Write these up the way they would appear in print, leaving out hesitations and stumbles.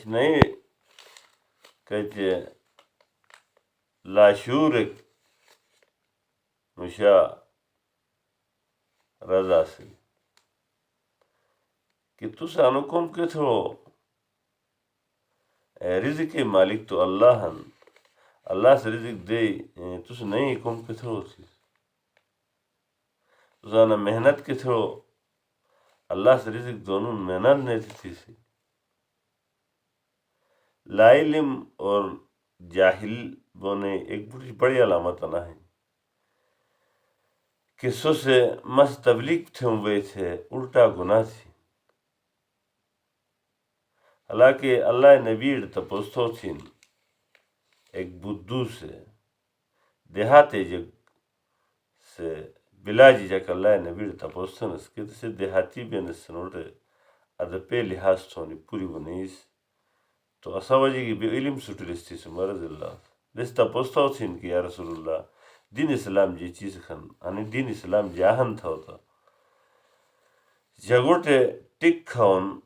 نہیں کہتے لاشعورک مشا رضا سے کہ تس انکم کے تھو رزق کے مالک تو اللہ ہن اللہ سے رزق دے تس نہیں کم کے تھو تسانا محنت کے تھو اللہ سے رزق دونوں محنت نہیں تھی لا علم اور جاہل بونے ایک بڑی علامت نہ ہے کہ سو سے مس تبلیغ تھے ہوئے تھے الٹا گناہ تھی حالانکہ اللہ نبیڑ تپوستو تھین ایک بدو سے دیہاتے جگ سے بلاجی جک اللہ نبیڑ تپوستن اس کے سے دیہاتی بھی نسنوڑے ادپے لحاظ تھونی پوری بنیس تو اسا وجہ کی بے علم سٹرستی سے مرض اللہ لس تپوستو تھین کہ یا رسول اللہ دین اسلام جی چیز خن یعنی دین اسلام جاہن تھا ہوتا جگوٹے ٹک کھون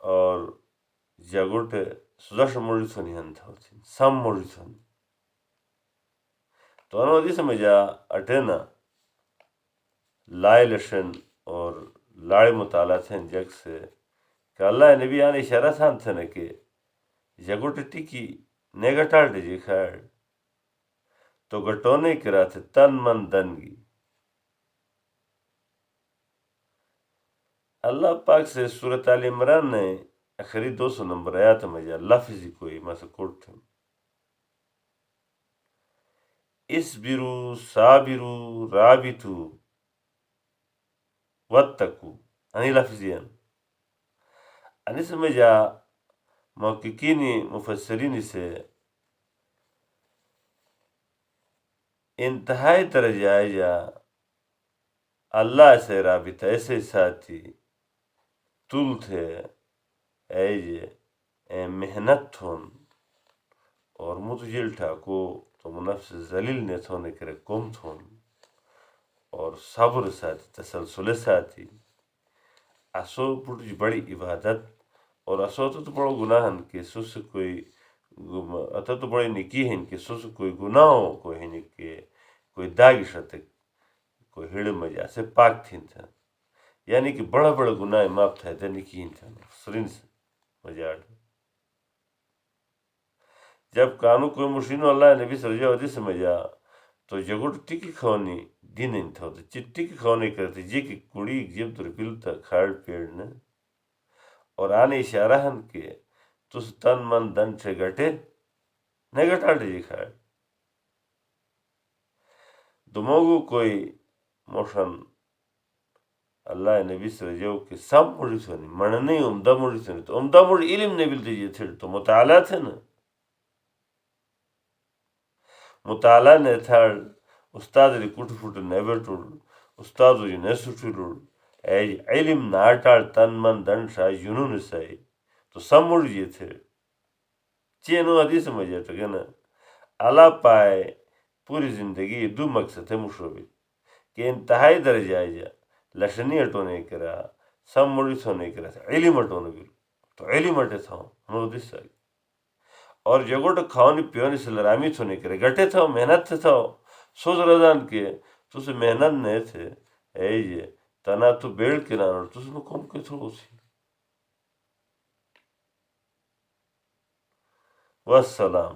اور جگوٹے سداش موڑی تھونی ہن تھا ہوتی سم موڑی تھونی تو انہوں نے سمجھا اٹینا لائے لشن اور لاڑے مطالعہ تھے جگ سے کہ اللہ نبی آنے اشارہ تھان تھے نا کہ جگوٹے ٹکی نیگٹال ڈے جی خیر تو گٹونے کرا تھے تن من دنگی اللہ پاک سے سورۃ آل عمران نے آخری 200 نمبر آیات میں جا لفظی کوئی ماسا کوٹ تھے اسبرو صابرو رابطو واتقو انہی لفظی ہیں انہی سمجھا محققین مفسرین سے انتہائی درجہ جا اللہ سے رابطہ ایسے ساتھی طول تھے اے محنت تھون اور متجل ٹھاکو تو منفس ذلیل نے تھونے کرے کم تھون اور صبر ساتھی تسلسل ساتھی اسو بڑی عبادت اور اسو تو بڑو گناہن کہ سس کوئی اتو تو بڑی نکی ہیں کہ سس کوئی گناہ ہو کوئی ہیں کہ کوئی داغی شتک کوئی ہڑ مجا سے پاک تھین تھا یعنی کہ بڑا گناہ ماپ تھا دے نکی ہیں تھا سرین سے مجاڑ جب کانو کوئی مشینو اللہ نبی صلی اللہ علیہ سمجھا تو جگوٹ ٹکی کھونی دین نہیں تھا چٹی کی کھونے کرتے جی کی کڑی جب در پلتا کھاڑ پیڑنے اور آنے اشارہ ہن کے تس تن من دن سے گٹے نہیں گٹا ڈے جی کھاڑ دموگو کوئی موشن اللہ نبی صلی اللہ علیہ وسلم کہ سم مڑی سونی من نہیں عمدہ مڑی سونی تو عمدہ مڑی علم نہیں بلتے جی تھے تو مطالعہ تھے نا مطالعہ نے تھا استاد ری کٹ فٹ نے بیٹھوڑ استاد جی نے سٹھوڑ علم ناٹاڑ تن من دن شاہ جنون سائی تو سم مڑ جی تھے چینو حدیث میں جاتا کہ نا اللہ پائے پوری زندگی دو مقصد ہے مشروبی کہ انتہائی درجہ آئی جا لشنی اٹونے کرا سم مڑی تھونے کرا علم اٹونے بھی تو علم اٹے تھا ہم حدیث سائی اور جگوٹ کھاؤنی پیونی سے لرامی تھونے کرے گٹے تھا محنت تھا سوز رضان کے تو سے محنت نہیں تھے اے یہ تنا تو بیڑ کے نان اور تو سے کم کے تھو سی والسلام